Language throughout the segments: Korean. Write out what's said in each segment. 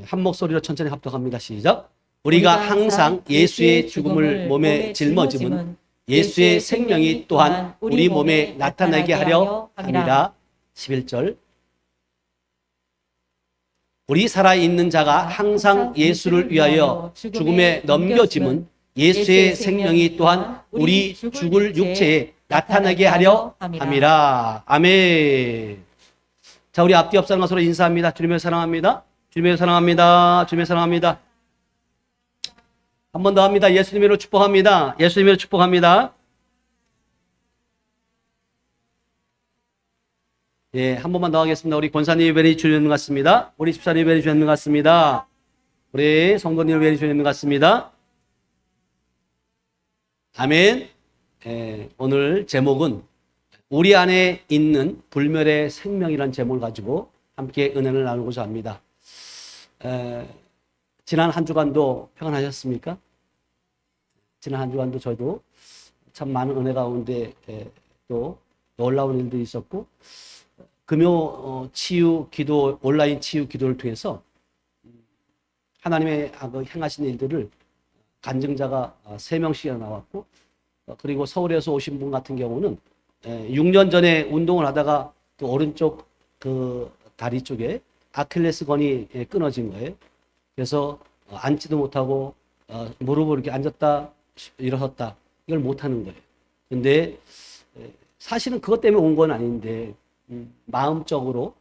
한 목소리로 천천히 합독합니다. 시작. 우리가 항상 예수의 죽음을 몸에 짊어짐은 예수의 생명이 또한 우리 몸에 나타나게 하려 함이라. 11절. 우리 살아있는 자가 항상 예수를 위하여 죽음에 넘겨짐은 예수의 생명이 또한 우리 죽을 육체에 나타나게 하려 함이라. 아멘. 자, 우리 앞뒤 옆 사람과 서로 인사합니다. 주님을 사랑합니다. 주님을 사랑합니다. 주님을 사랑합니다. 한 번 더 합니다. 예수님으로 축복합니다. 예수님으로 축복합니다. 예, 한 번만 더 하겠습니다. 우리 권사님 예배를 주시는 것 같습니다. 우리 집사님 예배를 주시는 것 같습니다. 우리 성도님 예배를 주시는 것 같습니다. 아멘. 예, 오늘 제목은 우리 안에 있는 불멸의 생명이라는 제목을 가지고 함께 은혜를 나누고자 합니다. 지난 한 주간도 평안하셨습니까? 지난 한 주간도 저도 참 많은 은혜 가운데 또 놀라운 일들이 있었고, 금요 치유 기도, 온라인 치유 기도를 통해서 하나님의 행하신 일들을 간증자가 3명씩이나 나왔고, 그리고 서울에서 오신 분 같은 경우는 6년 전에 운동을 하다가 그 오른쪽 그 다리 쪽에 아킬레스건이 끊어진 거예요. 그래서 앉지도 못하고 무릎을 이렇게 앉았다 일어섰다 이걸 못하는 거예요. 근데 사실은 그것 때문에 온 건 아닌데 마음적으로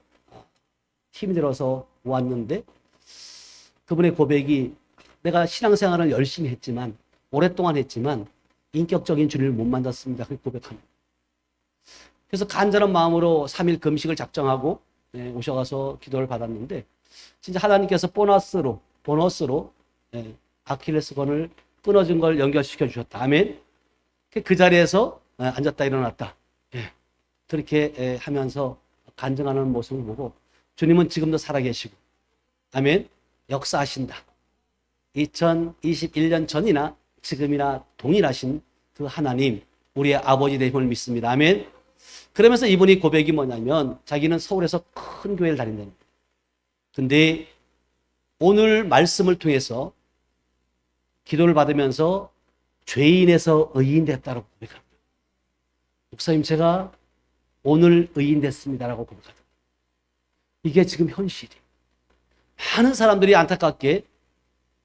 힘이 들어서 왔는데, 그분의 고백이 내가 신앙생활을 열심히 했지만 오랫동안 했지만 인격적인 주님을 못 만났습니다. 그렇게 고백합니다. 그래서 간절한 마음으로 3일 금식을 작정하고 오셔가서 기도를 받았는데, 진짜 하나님께서 보너스로 아킬레스건을 끊어진 걸 연결시켜 주셨다. 아멘. 그 자리에서 앉았다 일어났다 그렇게 하면서 간증하는 모습을 보고, 주님은 지금도 살아계시고 아멘, 역사하신다. 2021년 전이나 지금이나 동일하신 그 하나님, 우리의 아버지 되심을 믿습니다. 아멘. 그러면서 이분이 고백이 뭐냐면 자기는 서울에서 큰 교회를 다닌다는 거예요. 근데 오늘 말씀을 통해서 기도를 받으면서 죄인에서 의인 됐다고 고백합니다. 목사님, 제가 오늘 의인 됐습니다라고 고백합니다. 이게 지금 현실이에요. 많은 사람들이 안타깝게,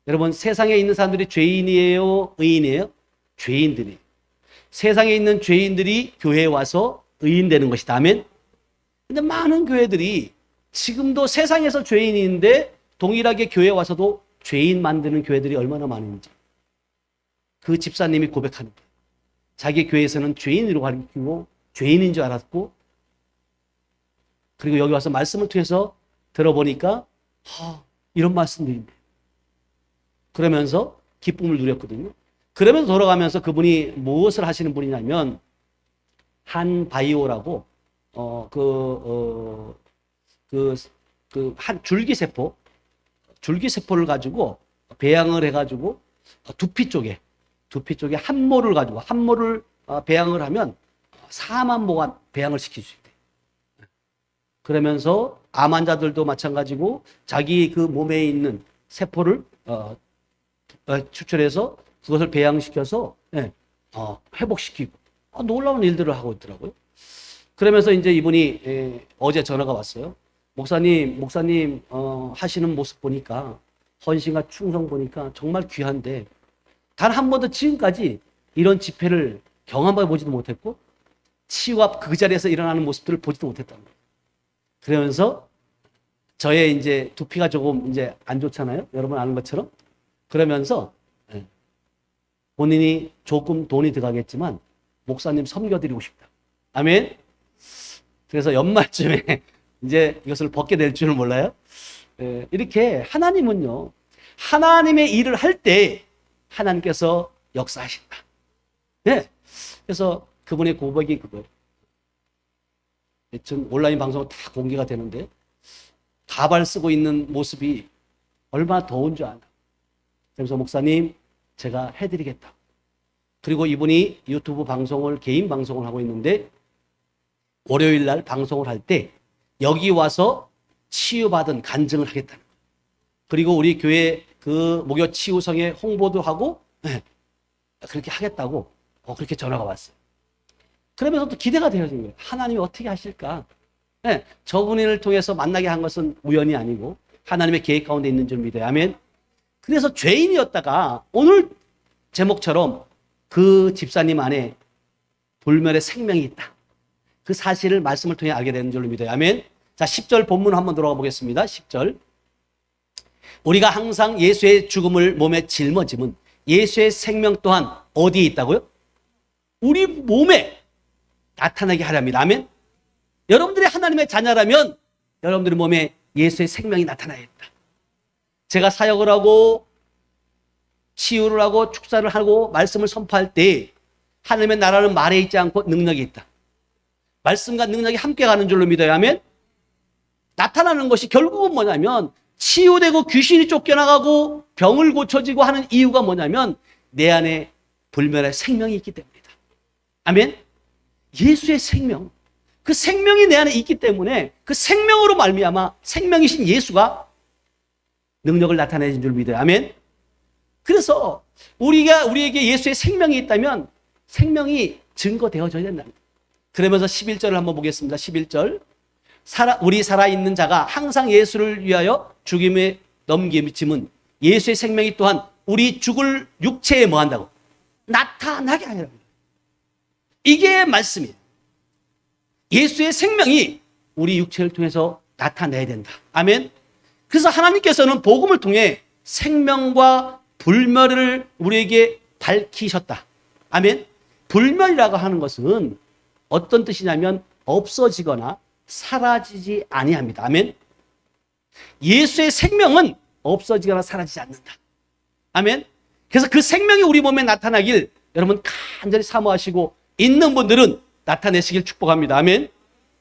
여러분, 세상에 있는 사람들이 죄인이에요, 의인이에요? 죄인들이에요. 세상에 있는 죄인들이 교회에 와서 의인 되는 것이다. 아멘. 근데 많은 교회들이 지금도 세상에서 죄인인데 동일하게 교회에 와서도 죄인 만드는 교회들이 얼마나 많은지 그 집사님이 고백하는 거예요. 자기 교회에서는 죄인으로 가르치고 죄인인 줄 알았고, 그리고 여기 와서 말씀을 통해서 들어보니까 이런 말씀들이 있네. 그러면서 기쁨을 누렸거든요. 그러면서 돌아가면서 그분이 무엇을 하시는 분이냐면 한 바이오라고 한 줄기세포를 가지고 배양을 해가지고 두피 쪽에 함모를 가지고 배양을 하면 4만 모가 배양을 시킬 수 있대. 그러면서 암 환자들도 마찬가지고 자기 그 몸에 있는 세포를 추출해서 그것을 배양시켜서 회복시키고 놀라운 일들을 하고 있더라고요. 그러면서 이제 이분이 어제 전화가 왔어요. 목사님 하시는 모습 보니까, 헌신과 충성 보니까 정말 귀한데 단 한 번도 지금까지 이런 집회를 경험해 보지도 못했고 치유가 그 자리에서 일어나는 모습들을 보지도 못했다는 거예요. 그러면서 저의 이제 두피가 조금 이제 안 좋잖아요. 여러분 아는 것처럼. 그러면서 본인이 조금 돈이 들어가겠지만 목사님 섬겨드리고 싶다. 아멘. 그래서 연말쯤에 이제 이것을 벗게 될 줄은 몰라요. 이렇게 하나님은요, 하나님의 일을 할 때 하나님께서 역사하신다. 네. 그래서 그분의 고백이 그거예요. 지금 온라인 방송은 다 공개가 되는데 가발 쓰고 있는 모습이 얼마나 더운 줄 아나. 그래서 목사님, 제가 해드리겠다. 그리고 이분이 유튜브 방송을, 개인 방송을 하고 있는데 월요일 날 방송을 할 때 여기 와서 치유받은 간증을 하겠다는 거예요. 그리고 우리 교회 그 목요 치유성의 홍보도 하고 그렇게 하겠다고 그렇게 전화가 왔어요. 그러면서 또 기대가 되어진 거예요. 하나님이 어떻게 하실까? 저분을 통해서 만나게 한 것은 우연이 아니고 하나님의 계획 가운데 있는 줄 믿어요. 아멘. 그래서 죄인이었다가 오늘 제목처럼 그 집사님 안에 불멸의 생명이 있다. 그 사실을 말씀을 통해 알게 되는 줄로 믿어요. 아멘. 자, 10절 본문 한번 들어가 보겠습니다. 10절. 우리가 항상 예수의 죽음을 몸에 짊어짐은 예수의 생명 또한 어디에 있다고요? 우리 몸에 나타나게 하렵니다. 아멘. 여러분들이 하나님의 자녀라면 여러분들의 몸에 예수의 생명이 나타나야 했다. 제가 사역을 하고 치유를 하고 축사를 하고 말씀을 선포할 때 하나님의 나라는 말에 있지 않고 능력이 있다. 말씀과 능력이 함께 가는 줄로 믿어야 하면 나타나는 것이 결국은 뭐냐면 치유되고 귀신이 쫓겨나가고 병을 고쳐지고 하는 이유가 뭐냐면 내 안에 불멸의 생명이 있기 때문이다. 아멘. 예수의 생명, 그 생명이 내 안에 있기 때문에 그 생명으로 말미암아 생명이신 예수가 능력을 나타내신 줄 믿어요. 아멘. 그래서 우리에게 예수의 생명이 있다면 생명이 증거되어져야 된다. 그러면서 11절을 한번 보겠습니다. 11절. 우리 살아있는 자가 항상 예수를 위하여 죽임에 넘김은 예수의 생명이 또한 우리 죽을 육체에 뭐 한다고? 나타나게 하리라. 이게 말씀이에요. 예수의 생명이 우리 육체를 통해서 나타내야 된다. 아멘. 그래서 하나님께서는 복음을 통해 생명과 불멸을 우리에게 밝히셨다. 아멘. 불멸이라고 하는 것은 어떤 뜻이냐면 없어지거나 사라지지 아니합니다. 아멘. 예수의 생명은 없어지거나 사라지지 않는다. 아멘. 그래서 그 생명이 우리 몸에 나타나길 여러분 간절히 사모하시고 있는 분들은 나타내시길 축복합니다. 아멘.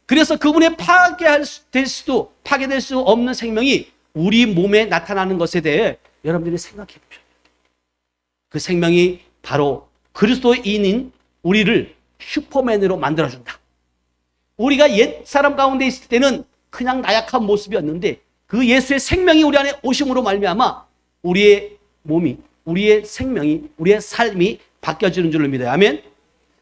그래서 그분의 파괴될 수 없는 생명이 우리 몸에 나타나는 것에 대해 여러분들이 생각해 보셔야 돼요. 그 생명이 바로 그리스도인인 우리를 슈퍼맨으로 만들어준다. 우리가 옛 사람 가운데 있을 때는 그냥 나약한 모습이었는데 그 예수의 생명이 우리 안에 오심으로 말미암아 우리의 몸이, 우리의 생명이, 우리의 삶이 바뀌어지는 줄로 믿어요. 아멘.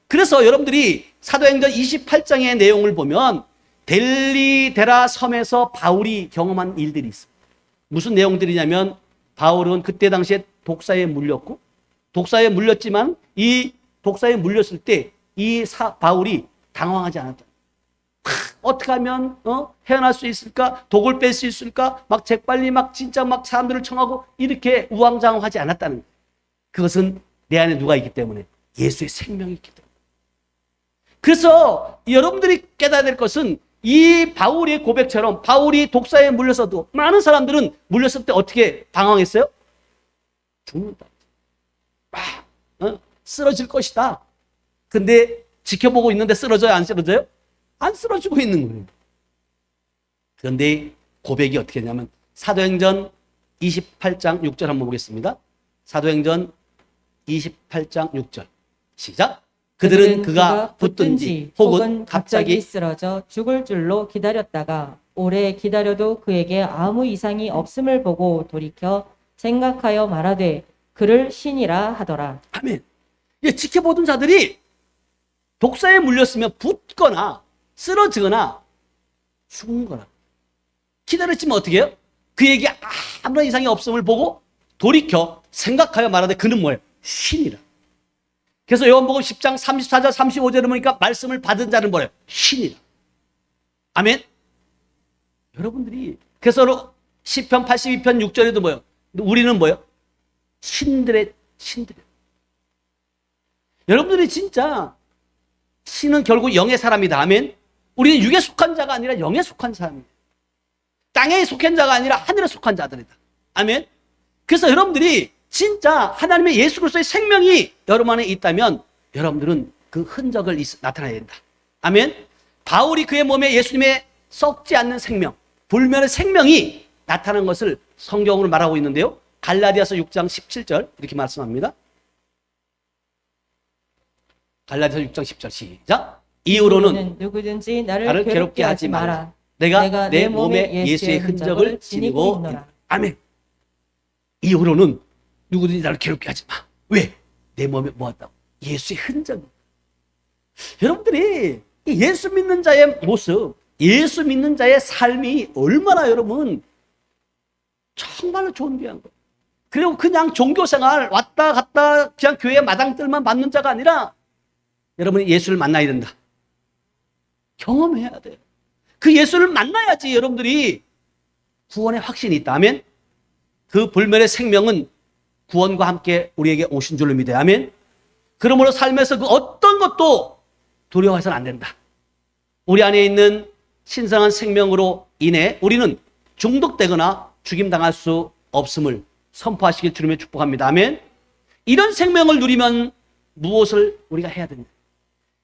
그래서 여러분들이 사도행전 28장의 내용을 보면 델리데라 섬에서 바울이 경험한 일들이 있습니다. 무슨 내용들이냐면 바울은 그때 당시에 독사에 물렸고 독사에 물렸지만 이 독사에 물렸을 때 이 바울이 당황하지 않았다. 어떻게 하면 헤어날 수 있을까? 독을 뺄 수 있을까? 막 재빨리 막 진짜 막 사람들을 청하고 이렇게 우왕좌왕하지 않았다는 거예요. 그것은 내 안에 누가 있기 때문에 예수의 생명이 있기 때문에. 그래서 여러분들이 깨달아야 될 것은 이 바울의 고백처럼 바울이 독사에 물려서도 많은 사람들은 물렸을 때 어떻게 당황했어요? 죽는다. 쓰러질 것이다. 근데 지켜보고 있는데 쓰러져요? 안 쓰러져요? 안 쓰러지고 있는 거예요. 그런데 고백이 어떻게 했냐면 사도행전 28장 6절 한번 보겠습니다. 사도행전 28장 6절 시작. 그들은 그가 붙든지 혹은 갑자기 쓰러져 죽을 줄로 기다렸다가 오래 기다려도 그에게 아무 이상이 없음을 보고 돌이켜 생각하여 말하되 그를 신이라 하더라. 아멘. 지켜보던 자들이 독사에 물렸으면 붙거나 쓰러지거나 죽은 거라. 기다렸지만 어떻게 해요? 그에게 아무런 이상이 없음을 보고 돌이켜 생각하여 말하되 그는 뭐예요? 신이라. 그래서 요한복음 10장 34절 35절을 보니까 말씀을 받은 자는 뭐예요? 신이라. 아멘. 여러분들이 그래서 시편 82편 6절에도 뭐예요? 우리는 뭐예요? 신들의. 여러분들이 진짜 신은 결국 영의 사람이다. 아멘. 우리는 육에 속한 자가 아니라 영에 속한 사람이에요. 땅에 속한 자가 아니라 하늘에 속한 자들이다. 아멘. 그래서 여러분들이 진짜 하나님의 예수 그리스도의 생명이 여러분 안에 있다면 여러분들은 그 흔적을 나타내야 된다. 아멘. 바울이 그의 몸에 예수님의 썩지 않는 생명, 불멸의 생명이 나타난 것을 성경으로 말하고 있는데요. 갈라디아서 6장 17절 이렇게 말씀합니다. 갈라디아서 6장 10절 시작. 이후로는 누구든지 나를 괴롭게 하지 마라. 내가 내 몸에 예수의 흔적을 지니고 있노라. 아멘. 이후로는 누구든지 나를 괴롭게 하지 마. 왜? 내 몸에 뭐였다고? 예수의 흔적. 여러분들이 이 예수 믿는 자의 모습, 예수 믿는 자의 삶이 얼마나 여러분 정말로 좋은 귀한 거예요. 그리고 그냥 종교생활 왔다 갔다 그냥 교회 마당들만 받는 자가 아니라 여러분이 예수를 만나야 된다. 경험해야 돼요. 그 예수를 만나야지 여러분들이 구원의 확신이 있다면 그 불멸의 생명은 구원과 함께 우리에게 오신 줄로 믿어야 하면 그러므로 삶에서 그 어떤 것도 두려워해서는 안 된다. 우리 안에 있는 신성한 생명으로 인해 우리는 중독되거나 죽임당할 수 없음을 선포하시길 주님의 축복합니다. 아멘. 이런 생명을 누리면 무엇을 우리가 해야 되냐?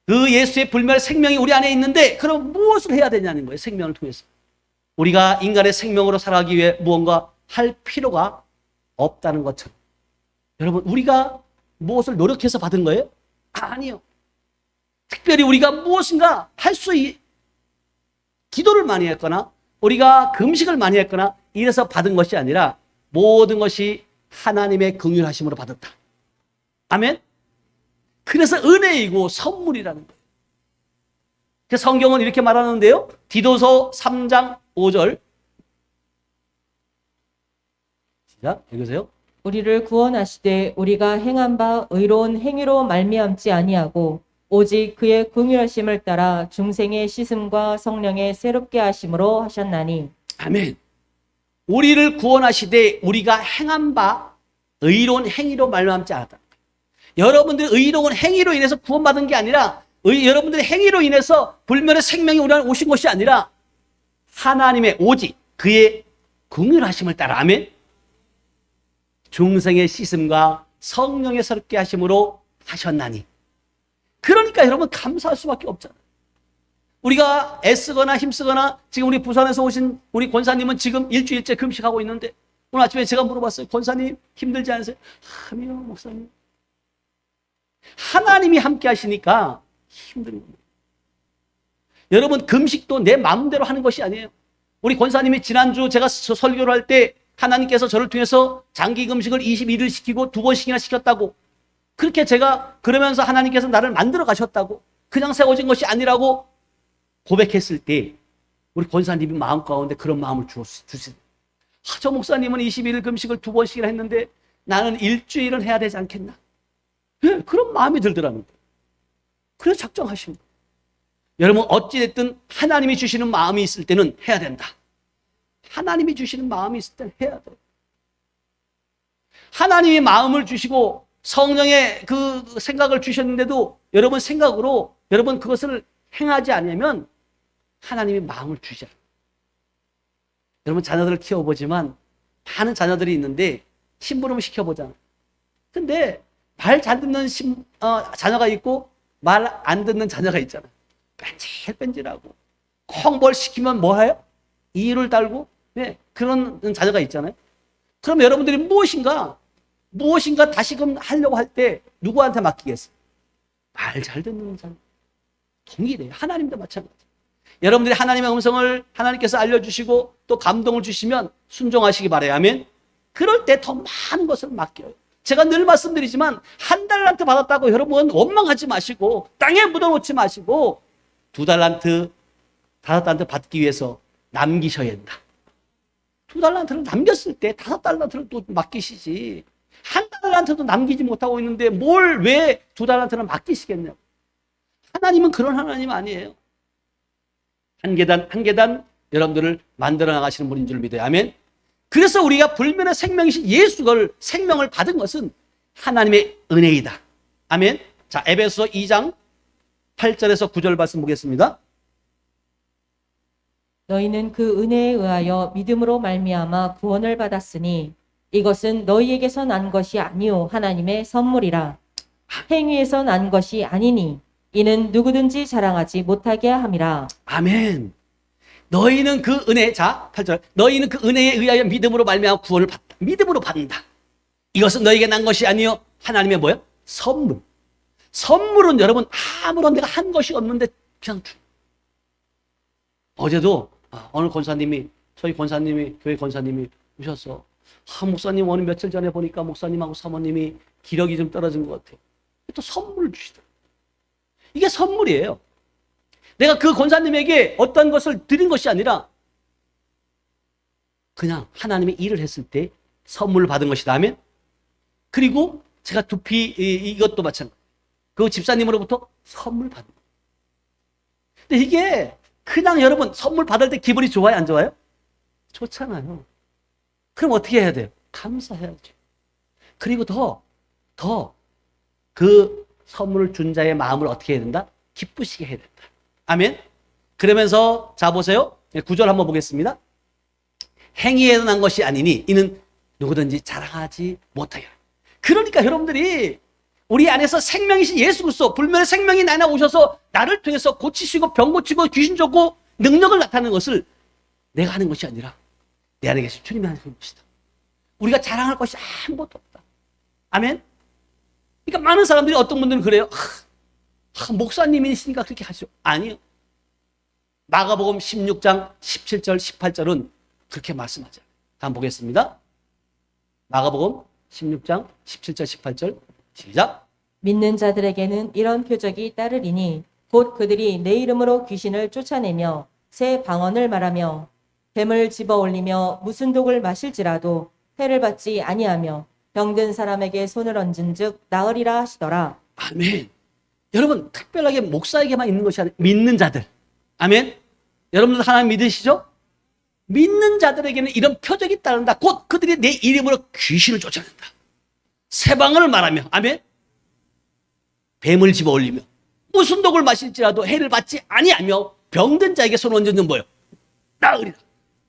그 예수의 불멸 생명이 우리 안에 있는데 그럼 무엇을 해야 되냐는 거예요. 생명을 통해서. 우리가 인간의 생명으로 살아가기 위해 무언가 할 필요가 없다는 것처럼. 여러분, 우리가 무엇을 노력해서 받은 거예요? 아니요. 특별히 우리가 무엇인가 할 수 기도를 많이 했거나 우리가 금식을 많이 했거나 이래서 받은 것이 아니라 모든 것이 하나님의 긍휼하심으로 받았다. 아멘. 그래서 은혜이고 선물이라는 거예요. 그래서 성경은 이렇게 말하는데요. 디도서 3장 5절. 시작, 읽으세요. 우리를 구원하시되 우리가 행한 바 의로운 행위로 말미암지 아니하고 오직 그의 긍휼하심을 따라 중생의 씻음과 성령의 새롭게 하심으로 하셨나니. 아멘. 우리를 구원하시되 우리가 행한 바 의로운 행위로 말미암지 않았다. 여러분들의 의로운 행위로 인해서 구원받은 게 아니라 여러분들의 행위로 인해서 불멸의 생명이 우리 안에 오신 것이 아니라 하나님의 오직 그의 긍휼하심을 따라 아멘. 중생의 씻음과 성령의 새롭게 하심으로 하셨나니. 그러니까 여러분 감사할 수밖에 없잖아요. 우리가 애쓰거나 힘쓰거나 지금 우리 부산에서 오신 우리 권사님은 지금 일주일째 금식하고 있는데 오늘 아침에 제가 물어봤어요. 권사님 힘들지 않으세요? 아니요 목사님. 하나님이 함께 하시니까 힘든 겁니다. 여러분 금식도 내 마음대로 하는 것이 아니에요. 우리 권사님이 지난주 제가 설교를 할 때 하나님께서 저를 통해서 장기 금식을 21일 시키고 2번씩이나 시켰다고 그렇게 제가 그러면서 하나님께서 나를 만들어 가셨다고 그냥 세워진 것이 아니라고 고백했을 때 우리 권사님이 마음 가운데 그런 마음을 주시죠. 저 목사님은 21일 금식을 2번씩이나 했는데 나는 일주일은 해야 되지 않겠나. 네, 그런 마음이 들더라는 거예요. 그래서 작정하신 거예요. 여러분 어찌됐든 하나님이 주시는 마음이 있을 때는 해야 된다. 하나님이 주시는 마음이 있을 때는 해야 돼요. 하나님이 마음을 주시고 성령의 그 생각을 주셨는데도 여러분 생각으로 여러분 그것을 행하지 않으면 하나님이 마음을 주지 않아요. 여러분 자녀들을 키워보지만 많은 자녀들이 있는데 심부름 시켜보잖아요. 근데 말 잘 듣는 자녀가 있고 말 안 듣는 자녀가 있잖아요. 뺀질뺀질하고 콩벌 시키면 뭐 해요? 이를 달고 네, 그런 자녀가 있잖아요. 그럼 여러분들이 무엇인가 다시금 하려고 할 때 누구한테 맡기겠어요? 말 잘 듣는 자녀. 동일해요. 하나님도 마찬가지. 여러분들이 하나님의 음성을 하나님께서 알려주시고 또 감동을 주시면 순종하시기 바라요. 아멘. 그럴 때 더 많은 것을 맡겨요. 제가 늘 말씀드리지만 한 달란트 받았다고 여러분 원망하지 마시고 땅에 묻어놓지 마시고 2달란트, 5달란트 받기 위해서 남기셔야 된다. 2달란트를 남겼을 때 5달란트를 또 맡기시지. 한 달란트도 남기지 못하고 있는데 뭘 왜 2달란트를 맡기시겠냐고. 하나님은 그런 하나님 아니에요. 한 계단 한 계단 여러분들을 만들어 나가시는 분인 줄 믿어요. 아멘. 그래서 우리가 불면의 생명이신 예수를 생명을 받은 것은 하나님의 은혜이다. 아멘. 자, 에베소 2장 8절에서 9절 말씀 보겠습니다. 너희는 그 은혜에 의하여 믿음으로 말미암아 구원을 받았으니 이것은 너희에게서 난 것이 아니요 하나님의 선물이라. 행위에서 난 것이 아니니 이는 누구든지 자랑하지 못하게 함이라. 아멘. 너희는 그 은혜, 자 8절, 너희는 그 은혜에 의하여 믿음으로 말미암아 구원을 받다. 믿음으로 받는다. 이것은 너희에게 난 것이 아니요 하나님의 뭐예요? 선물. 선물은 여러분 아무런 내가 한 것이 없는데 그냥 주. 어제도 어느 권사님이 저희 권사님이 교회 권사님이 오셔서 목사님 오늘 며칠 전에 보니까 목사님하고 사모님이 기력이 좀 떨어진 것 같아요. 또 선물을 주시더라고요. 이게 선물이에요. 내가 그 권사님에게 어떤 것을 드린 것이 아니라 그냥 하나님의 일을 했을 때 선물을 받은 것이다 하면, 그리고 제가 두피 이것도 마찬가지. 그 집사님으로부터 선물 받은 거예요. 근데 이게 그냥 여러분 선물 받을 때 기분이 좋아요, 안 좋아요? 좋잖아요. 그럼 어떻게 해야 돼요? 감사해야죠. 그리고 더 그 선물을 준 자의 마음을 어떻게 해야 된다? 기쁘시게 해야 된다. 아멘. 그러면서 자 보세요. 9절 한번 보겠습니다. 행위에서 난 것이 아니니 이는 누구든지 자랑하지 못하게. 그러니까 여러분들이 우리 안에서 생명이신 예수 그리스도, 불멸의 생명이 나 안에 오셔서 나를 통해서 고치시고 병 고치고 귀신 쫓고 능력을 나타내는 것을 내가 하는 것이 아니라 내 안에 계신 주님이 하는 것이다. 우리가 자랑할 것이 아무것도 없다. 아멘. 그러니까 많은 사람들이, 어떤 분들은 그래요. 목사님이시니까 그렇게 하시죠. 아니요. 마가복음 16장 17절 18절은 그렇게 말씀하죠. 다음 보겠습니다. 마가복음 16장 17절 18절 시작. 믿는 자들에게는 이런 표적이 따르리니 곧 그들이 내 이름으로 귀신을 쫓아내며 새 방언을 말하며 뱀을 집어 올리며 무슨 독을 마실지라도 해를 받지 아니하며 병든 사람에게 손을 얹은즉 나으리라 하시더라. 아멘. 여러분 특별하게 목사에게만 있는 것이 아니라 믿는 자들. 아멘. 여러분들 하나님 믿으시죠? 믿는 자들에게는 이런 표적이 따른다. 곧 그들이 내 이름으로 귀신을 쫓아낸다. 새 방언을 말하며, 아멘. 뱀을 집어 올리며 무슨 독을 마실지라도 해를 받지 아니하며 병든 자에게 손을 얹는 뭐예요? 나으리라.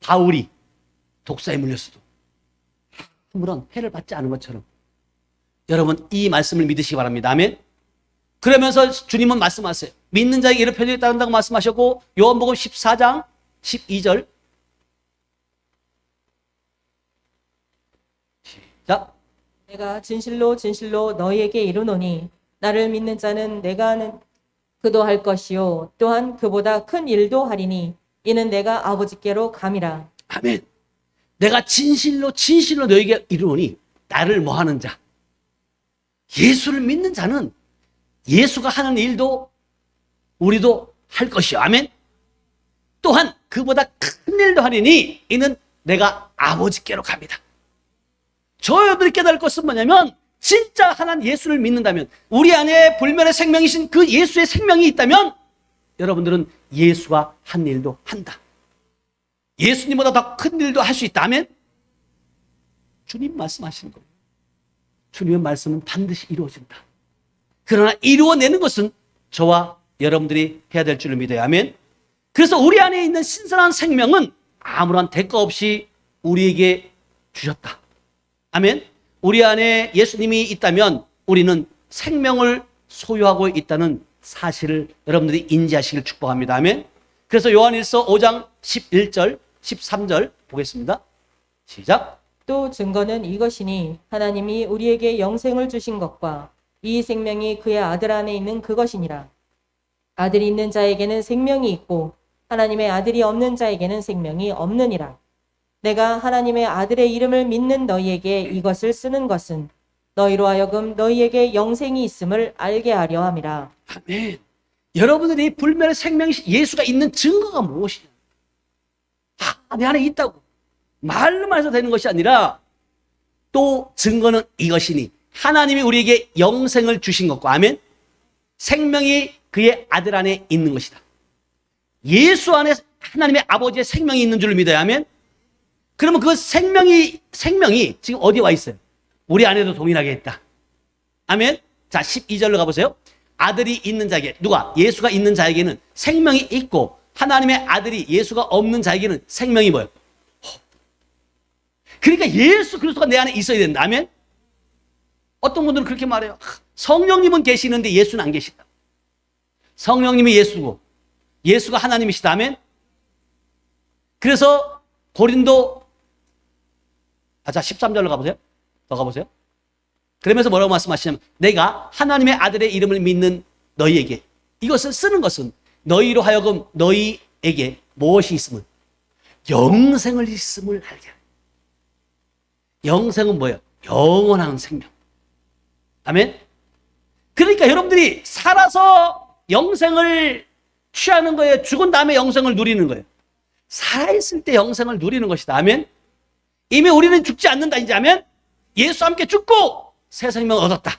바울이 독사에 물렸어도 아무런 해를 받지 않은 것처럼 여러분 이 말씀을 믿으시기 바랍니다. 아멘. 그러면서 주님은 말씀하세요. 믿는 자에게 이런 표적이 따른다고 말씀하셨고, 요한복음 14장 12절 시작. 내가 진실로 진실로 너희에게 이르노니 나를 믿는 자는 내가 하는 그도 할 것이요 또한 그보다 큰 일도 하리니 이는 내가 아버지께로 감이라. 아멘. 내가 진실로 진실로 너에게 이르노니 나를 뭐하는 자, 예수를 믿는 자는 예수가 하는 일도 우리도 할 것이요. 아멘. 또한 그보다 큰 일도 하리니 이는 내가 아버지께로 갑니다. 저희들이 깨달을 것은 뭐냐면, 진짜 하나님 예수를 믿는다면, 우리 안에 불멸의 생명이신 그 예수의 생명이 있다면 여러분들은 예수가 한 일도 한다. 예수님보다 더 큰 일도 할 수 있다면 주님 말씀하시는 거예요. 주님의 말씀은 반드시 이루어진다. 그러나 이루어내는 것은 저와 여러분들이 해야 될 줄을 믿어요. 아멘. 그래서 우리 안에 있는 신선한 생명은 아무런 대가 없이 우리에게 주셨다. 아멘. 우리 안에 예수님이 있다면 우리는 생명을 소유하고 있다는 사실을 여러분들이 인지하시길 축복합니다. 아멘. 그래서 요한일서 5장 11절 13절 보겠습니다. 시작. 또 증거는 이것이니 하나님이 우리에게 영생을 주신 것과 이 생명이 그의 아들 안에 있는 그것이니라. 아들이 있는 자에게는 생명이 있고 하나님의 아들이 없는 자에게는 생명이 없느니라. 내가 하나님의 아들의 이름을 믿는 너희에게 이것을 쓰는 것은 너희로 하여금 너희에게 영생이 있음을 알게 하려 함이라. 아멘. 여러분들이 불멸의 생명이 예수가 있는 증거가 무엇이냐? 내 안에 있다고 말로만 해서 되는 것이 아니라 또 증거는 이것이니 하나님이 우리에게 영생을 주신 것과, 아멘, 생명이 그의 아들 안에 있는 것이다. 예수 안에 하나님의 아버지의 생명이 있는 줄 믿어야 하면, 그러면 그 생명이 지금 어디에 와 있어요? 우리 안에도 동일하게 있다. 아멘. 자, 12절로 가보세요. 아들이 있는 자에게, 누가? 예수가 있는 자에게는 생명이 있고 하나님의 아들이 예수가 없는 자에게는 생명이 뭐예요? 그러니까 예수 그리스도가 내 안에 있어야 된다. 아멘. 어떤 분들은 그렇게 말해요. 성령님은 계시는데 예수는 안 계시다. 성령님이 예수고 예수가 하나님이시다. 아멘. 그래서 고린도, 자 13절로 가보세요. 더 가보세요. 그러면서 뭐라고 말씀하시냐면, 내가 하나님의 아들의 이름을 믿는 너희에게 이것을 쓰는 것은 너희로 하여금 너희에게 무엇이 있음을, 영생을 있음을 알게. 영생은 뭐예요? 영원한 생명. 아멘. 그러니까 여러분들이 살아서 영생을 취하는 거예요? 죽은 다음에 영생을 누리는 거예요? 살아있을 때 영생을 누리는 것이다. 아멘. 이미 우리는 죽지 않는다. 이제 아멘. 예수와 함께 죽고 새 생명을 얻었다.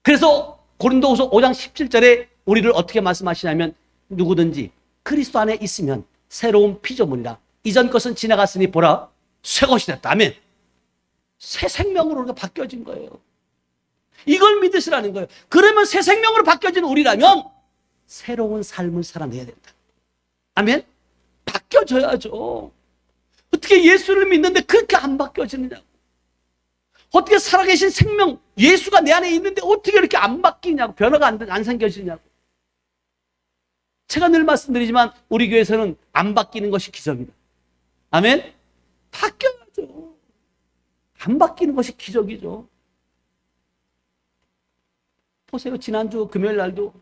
그래서 고린도후서 5장 17절에 우리를 어떻게 말씀하시냐면 누구든지 그리스도 안에 있으면 새로운 피조물이라. 이전 것은 지나갔으니 보라 새 것이 됐다. 아멘. 새 생명으로 우리가 바뀌어진 거예요. 이걸 믿으시라는 거예요. 그러면 새 생명으로 바뀌어진 우리라면 새로운 삶을 살아내야 된다. 아멘. 바뀌어져야죠. 어떻게 예수를 믿는데 그렇게 안 바뀌어지느냐고. 어떻게 살아계신 생명 예수가 내 안에 있는데 어떻게 이렇게 안 바뀌냐고. 변화가 안 생겨지냐고. 제가 늘 말씀드리지만 우리 교회에서는 안 바뀌는 것이 기적이다. 아멘. 바뀌어야죠. 안 바뀌는 것이 기적이죠. 보세요. 지난주 금요일 날도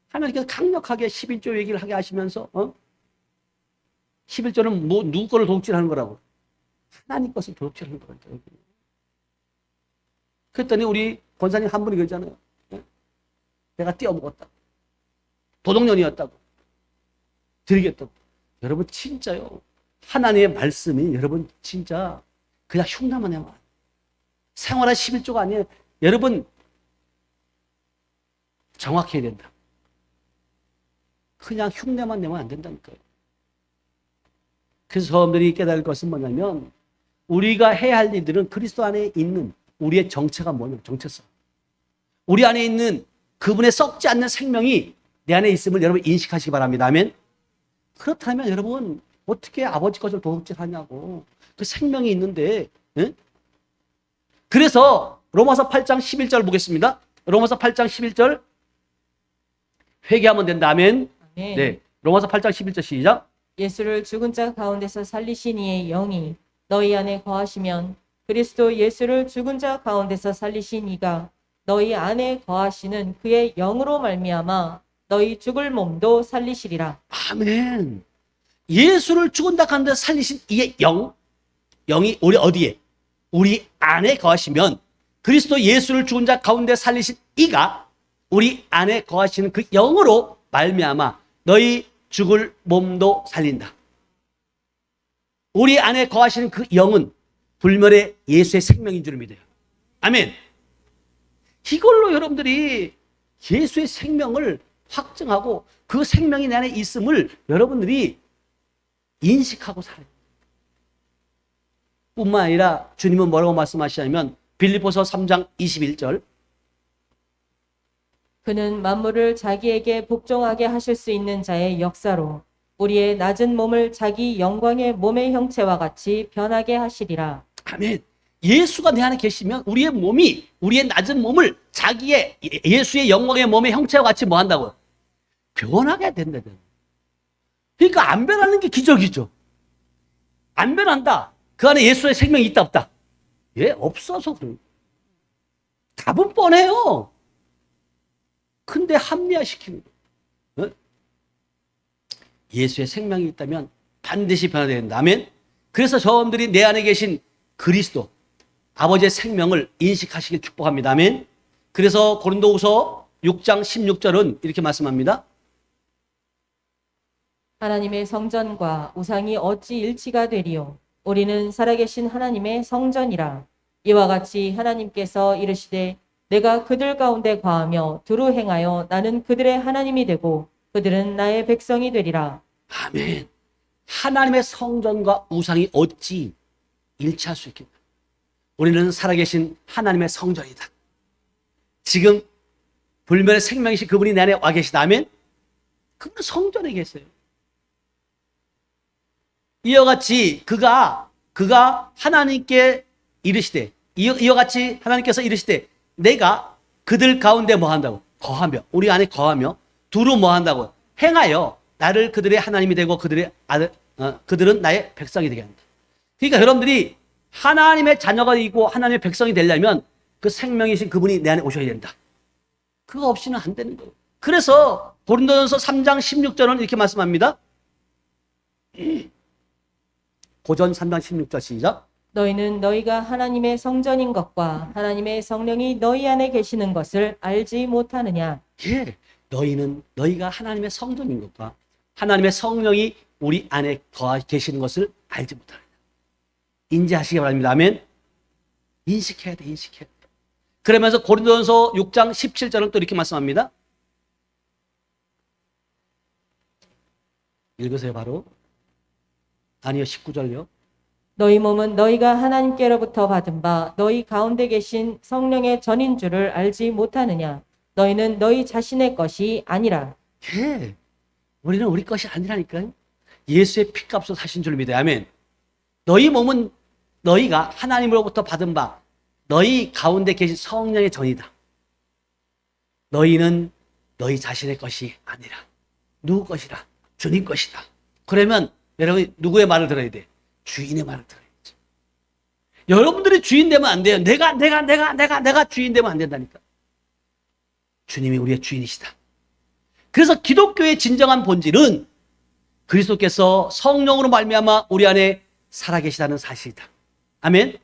하나님께서 강력하게 11조 얘기를 하게 하시면서 11조는 누구 거를 도둑질하는 거라고? 하나님 것을 도둑질하는 거라고. 그랬더니 우리 권사님 한 분이 그러잖아요. 내가 띄어먹었다. 도둑년이었다고. 드리겠다고. 여러분 진짜요. 하나님의 말씀이 여러분 진짜 그냥 흉내만 내면 생활의 11조가 아니에요. 여러분 정확해야 된다. 그냥 흉내만 내면 안 된다니까요. 그래서 여러분들이 깨달을 것은 뭐냐면 우리가 해야 할 일들은 그리스도 안에 있는 우리의 정체가 뭐냐면 정체성. 우리 안에 있는 그분의 썩지 않는 생명이 내 안에 있음을 여러분 인식하시기 바랍니다. 아멘. 그렇다면 여러분 어떻게 아버지 것을 도둑질하냐고. 그 생명이 있는데. 그래서 로마서 8장 11절 보겠습니다. 로마서 8장 11절 회개하면 된다. 아멘. 네. 로마서 8장 11절 시작. 예수를 죽은 자 가운데서 살리신 이의 영이 너희 안에 거하시면 그리스도 예수를 죽은 자 가운데서 살리신 이가 너희 안에 거하시는 그의 영으로 말미암아 너희 죽을 몸도 살리시리라. 아멘. 예수를 죽은 자 가운데 살리신 이의 영이 우리 어디에? 우리 안에 거하시면 그리스도 예수를 죽은 자 가운데 살리신 이가 우리 안에 거하시는 그 영으로 말미암아 너희 죽을 몸도 살린다. 우리 안에 거하시는 그 영은 불멸의 예수의 생명인 줄 믿어요. 아멘. 이걸로 여러분들이 예수의 생명을 확증하고 그 생명이 내 안에 있음을 여러분들이 인식하고 살아요. 뿐만 아니라 주님은 뭐라고 말씀하시냐면 빌립보서 3장 21절 그는 만물을 자기에게 복종하게 하실 수 있는 자의 역사로 우리의 낮은 몸을 자기 영광의 몸의 형체와 같이 변하게 하시리라. 아멘. 예수가 내 안에 계시면 우리의 몸이 우리의 낮은 몸을 자기의 예수의 영광의 몸의 형체와 같이 뭐 한다고요? 변하게 된다. 그러니까 안 변하는 게 기적이죠. 안 변한다. 그 안에 예수의 생명이 있다 없다? 예, 없어서 그래요. 답은 뻔해요. 근데 합리화시키는 거예요. 예수의 생명이 있다면 반드시 변화되어야 된다. 아멘. 그래서 저분들이 내 안에 계신 그리스도 아버지의 생명을 인식하시길 축복합니다. 아멘. 그래서 고린도후서 6장 16절은 이렇게 말씀합니다. 하나님의 성전과 우상이 어찌 일치가 되리요? 우리는 살아계신 하나님의 성전이라. 이와 같이 하나님께서 이르시되 내가 그들 가운데 거하며 두루 행하여 나는 그들의 하나님이 되고 그들은 나의 백성이 되리라. 아멘. 하나님의 성전과 우상이 어찌 일치할 수 있겠나? 우리는 살아계신 하나님의 성전이다. 지금 불멸의 생명이신 그분이 내 안에 와 계시다. 아멘. 그분은 성전에 계세요. 이와 같이 그가 하나님께 이르시되 이와 같이 하나님께서 이르시되 내가 그들 가운데 뭐 한다고? 거하며 우리 안에 거하며 두루 뭐 한다고? 행하여 나를 그들의 하나님이 되고 그들의 그들은 나의 백성이 되게 한다. 그러니까 여러분들이 하나님의 자녀가 되고 하나님의 백성이 되려면 그 생명이신 그분이 내 안에 오셔야 된다. 그거 없이는 안 되는 거예요. 그래서 고린도전서 3장 16절은 이렇게 말씀합니다. 고전 3장 16절 시작. 너희는 너희가 하나님의 성전인 것과 하나님의 성령이 너희 안에 계시는 것을 알지 못하느냐. 예, 너희가 하나님의 성전인 것과 하나님의 성령이 우리 안에 거하 계시는 것을 알지 못하느냐. 인지하시기 바랍니다. 아멘. 인식해야 돼, 인식해야 돼. 그러면서 고린도전서 6장 17절은 또 이렇게 말씀합니다. 읽으세요, 바로. 아니요, 19절요. 너희 몸은 너희가 하나님께로부터 받은 바 너희 가운데 계신 성령의 전인 줄을 알지 못하느냐. 너희는 너희 자신의 것이 아니라. 예, 우리는 우리 것이 아니라니까요. 예수의 피값으로 사신 줄 믿어요. 아멘. 너희 몸은 너희가 하나님으로부터 받은 바 너희 가운데 계신 성령의 전이다. 너희는 너희 자신의 것이 아니라 누구 것이라? 주님 것이다. 그러면 여러분 누구의 말을 들어야 돼? 주인의 말을 들어야죠. 여러분들이 주인 되면 안 돼요. 내가 주인 되면 안 된다니까. 주님이 우리의 주인이시다. 그래서 기독교의 진정한 본질은 그리스도께서 성령으로 말미암아 우리 안에 살아계시다는 사실이다. 아멘.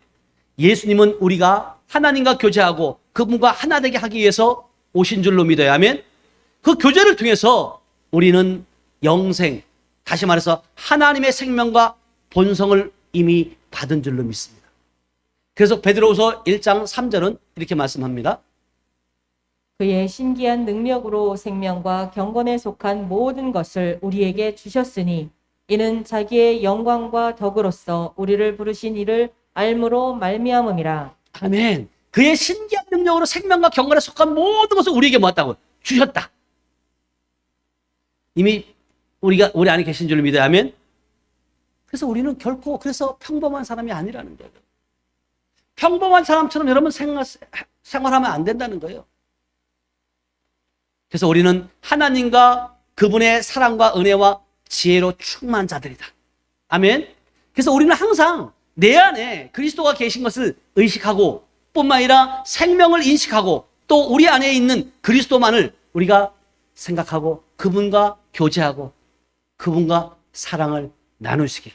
예수님은 우리가 하나님과 교제하고 그분과 하나 되게 하기 위해서 오신 줄로 믿어요. 아멘. 그 교제를 통해서 우리는 영생, 다시 말해서 하나님의 생명과 본성을 이미 받은 줄로 믿습니다. 그래서 베드로후서 1장 3절은 이렇게 말씀합니다. 그의 신기한 능력으로 생명과 경건에 속한 모든 것을 우리에게 주셨으니 이는 자기의 영광과 덕으로서 우리를 부르신 이를 알므로 말미암음이라. 아멘. 그의 신기한 능력으로 생명과 경건에 속한 모든 것을 우리에게 뭐했다고? 주셨다. 이미 우리가 우리 안에 계신 줄 믿어야 하면, 그래서 우리는 결코 그래서 평범한 사람이 아니라는 거예요. 평범한 사람처럼 여러분 생활하면 안 된다는 거예요. 그래서 우리는 하나님과 그분의 사랑과 은혜와 지혜로 충만한 자들이다. 아멘. 그래서 우리는 항상 내 안에 그리스도가 계신 것을 의식하고 뿐만 아니라 생명을 인식하고 또 우리 안에 있는 그리스도만을 우리가 생각하고 그분과 교제하고 그분과 사랑을 나누시길,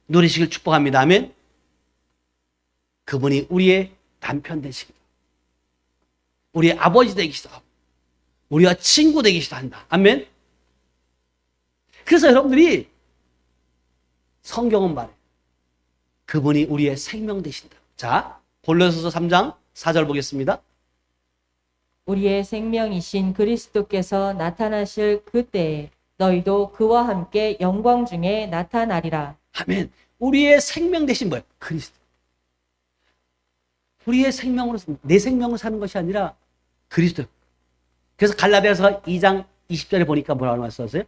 누리시길 축복합니다. 아멘. 그분이 우리의 남편 되시기도 하고 우리의 아버지 되기도 하고 우리와 친구 되기도 한다. 아멘. 그래서 여러분들이 성경은 말해요. 그분이 우리의 생명 되신다. 자, 골로새서 3장 4절 보겠습니다. 우리의 생명이신 그리스도께서 나타나실 그때에 너희도 그와 함께 영광 중에 나타나리라. 아멘. 우리의 생명 되신 뭐예요? 그리스도. 우리의 생명으로, 내 생명을 사는 것이 아니라 그리스도. 그래서 갈라디아서 2장 20절에 보니까 뭐라고 말씀하세요?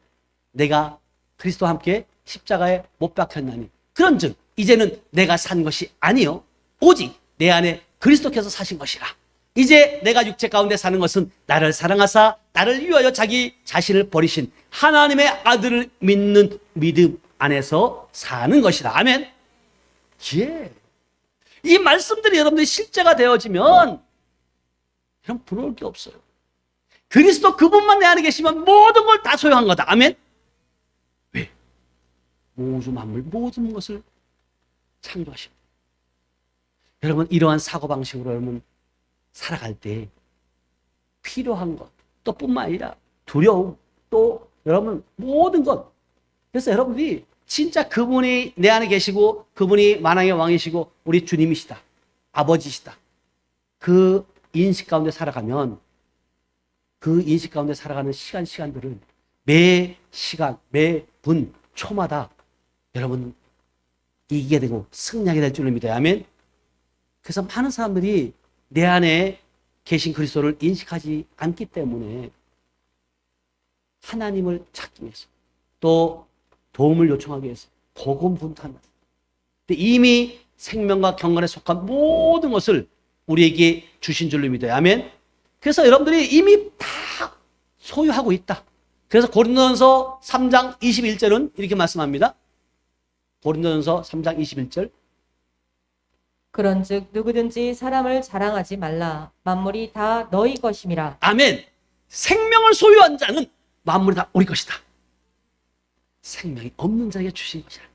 내가 그리스도와 함께 십자가에 못 박혔나니 그런즉 이제는 내가 산 것이 아니요 오직 내 안에 그리스도께서 사신 것이라. 이제 내가 육체 가운데 사는 것은 나를 사랑하사 나를 위하여 자기 자신을 버리신 하나님의 아들을 믿는 믿음 안에서 사는 것이다. 아멘. 예. 이 말씀들이 여러분들이 실제가 되어지면 여러분 부러울 게 없어요. 그리스도 그분만 내 안에 계시면 모든 걸 다 소유한 거다. 아멘. 왜? 우주 만물 모든 것을 창조하십니다. 여러분 이러한 사고방식으로 여러분 살아갈 때 필요한 것 또 뿐만 아니라 두려움 또 여러분 모든 것. 그래서 여러분들이 진짜 그분이 내 안에 계시고 그분이 만왕의 왕이시고 우리 주님이시다. 아버지시다. 그 인식 가운데 살아가면 그 인식 가운데 살아가는 시간들은 매 시간, 매 분, 초마다 여러분 이기게 되고 승리하게 될 줄을 믿어요. 아멘. 그래서 많은 사람들이 내 안에 계신 그리스도를 인식하지 않기 때문에 하나님을 찾기 위해서 또 도움을 요청하기 위해서 고군분투한다. 근데 이미 생명과 경건에 속한 모든 것을 우리에게 주신 줄로 믿어요. 아멘. 그래서 여러분들이 이미 다 소유하고 있다. 그래서 고린도전서 3장 21절은 이렇게 말씀합니다. 고린도전서 3장 21절. 그런즉 누구든지 사람을 자랑하지 말라. 만물이 다 너희 것임이라. 아멘. 생명을 소유한 자는 만물이 다 우리 것이다. 생명이 없는 자에게 주신 것이라.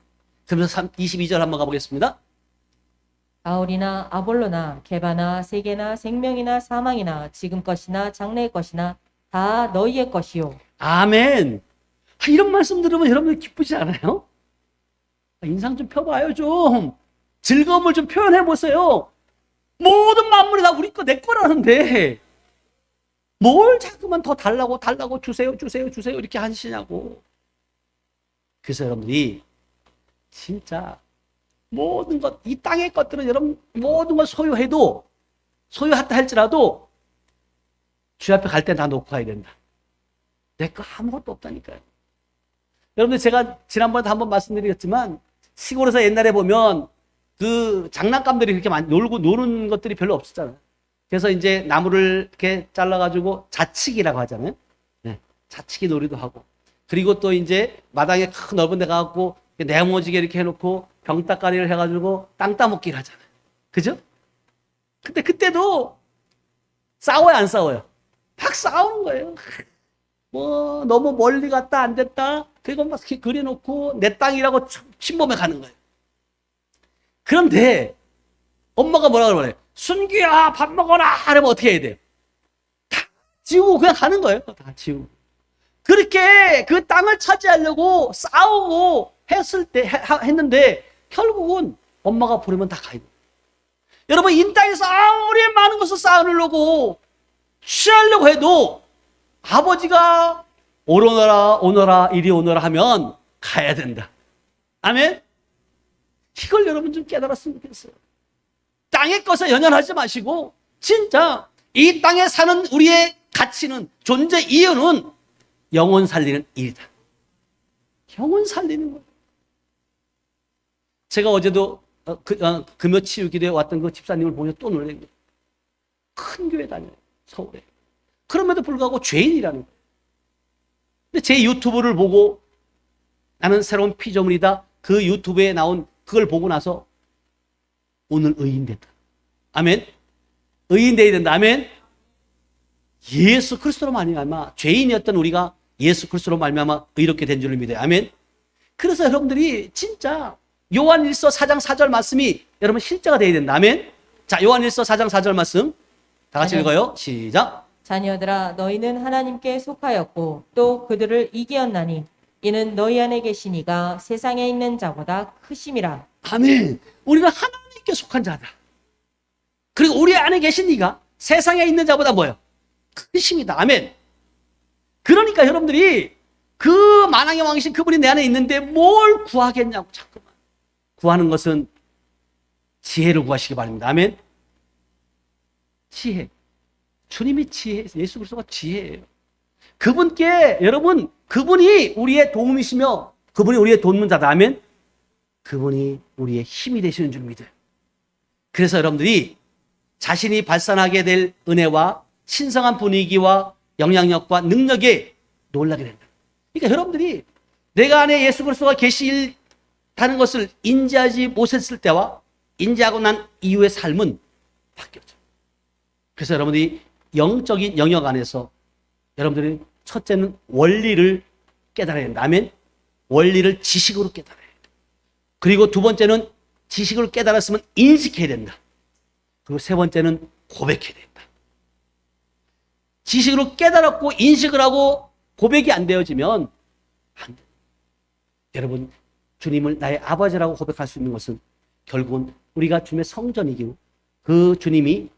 그러면서 22절 한번 가보겠습니다. 바울이나 아볼로나 게바나 세계나 생명이나 사망이나 지금 것이나 장래의 것이나 다 너희의 것이요. 아멘. 이런 말씀 들으면 여러분들 기쁘지 않아요? 인상 좀 펴봐요, 좀. 즐거움을 좀 표현해 보세요. 모든 만물이 다 우리 거, 내 거라는데 뭘 자꾸만 더 달라고 주세요 이렇게 하시냐고. 그래서 여러분들이 진짜 모든 것, 이 땅의 것들은 여러분 모든 걸 소유했다 할지라도 주 앞에 갈 때 다 놓고 가야 된다. 내 거 아무것도 없다니까요. 여러분들 제가 지난번에도 한번 말씀드렸지만 시골에서 옛날에 보면 그 장난감들이 그렇게 많이 노는 것들이 별로 없었잖아요. 그래서 이제 나무를 이렇게 잘라가지고 자치기라고 하잖아요. 네, 자치기 놀이도 하고. 그리고 또 이제 마당에 큰 넓은 데 가갖고 네모지게 이렇게 해놓고 병따까리를 해가지고 땅 따먹기를 하잖아요. 그죠? 근데 그때도 싸워요, 안 싸워요? 막 싸우는 거예요. 뭐 너무 멀리 갔다 안 됐다. 그리고 막 이렇게 그려놓고 내 땅이라고 침범해 가는 거예요. 그런데 엄마가 뭐라 그러래? 순규야 밥 먹어라 하면 어떻게 해야 돼요? 다 지우고 그냥 가는 거예요. 다 지우고. 그렇게 그 땅을 차지하려고 싸우고 했는데 결국은 엄마가 부르면 다 가야 돼요. 여러분 이 땅에서 아무리 많은 것을 쌓으려고 취하려고 해도 아버지가 오너라 이리 오너라 하면 가야 된다. 아멘? 이걸 여러분 좀 깨달았으면 좋겠어요. 땅의 것에 연연하지 마시고 진짜 이 땅에 사는 우리의 가치는, 존재 이유는 영혼 살리는 일이다. 영혼 살리는 거예요. 제가 어제도 금요 치유기도에 왔던 그 집사님을 보면서 또 놀란 거예요. 큰 교회 다녀요, 서울에. 그럼에도 불구하고 죄인이라는 거예요. 근데 제 유튜브를 보고 나는 새로운 피조물이다. 그 유튜브에 나온 그걸 보고 나서 오늘 의인 됐다. 아멘. 의인 되어야 된다. 아멘. 예수 그리스도로 말미암아 죄인이었던 우리가 예수 그리스도로 말미암아 의롭게 된 줄을 믿어요. 아멘. 그래서 여러분들이 진짜 요한일서 4장 4절 말씀이 여러분 실제가 되어야 된다. 아멘. 자, 요한일서 4장 4절 말씀 다 같이 읽어요. 시작. 자녀들아 너희는 하나님께 속하였고 또 그들을 이기었나니 이는 너희 안에 계신 이가 세상에 있는 자보다 크심이라. 아멘. 우리는 하나님께 속한 자다. 그리고 우리 안에 계신 이가 세상에 있는 자보다 뭐예요? 크심이다. 아멘. 그러니까 여러분들이 그 만왕의 왕이신 그분이 내 안에 있는데 뭘 구하겠냐고 자꾸만. 구하는 것은 지혜를 구하시기 바랍니다. 아멘. 지혜. 주님이 지혜, 예수 그리스도가 지혜예요. 그분께 여러분, 그분이 우리의 도움이시며 그분이 우리의 돕는자다. 아멘. 그분이 우리의 힘이 되시는 줄 믿어요. 그래서 여러분들이 자신이 발산하게 될 은혜와 신성한 분위기와 영향력과 능력에 놀라게 된다. 그러니까 여러분들이 내가 안에 예수 그리스도가 계시다는 것을 인지하지 못했을 때와 인지하고 난 이후의 삶은 바뀌었죠. 그래서 여러분들이 영적인 영역 안에서 여러분들이 첫째는 원리를 깨달아야 된다. 아멘. 원리를 지식으로 깨달아야 된다. 그리고 두 번째는 지식으로 깨달았으면 인식해야 된다. 그리고 세 번째는 고백해야 된다. 지식으로 깨달았고 인식을 하고 고백이 안 되어지면 안 돼. 여러분, 주님을 나의 아버지라고 고백할 수 있는 것은 결국은 우리가 주님의 성전이고 그 주님이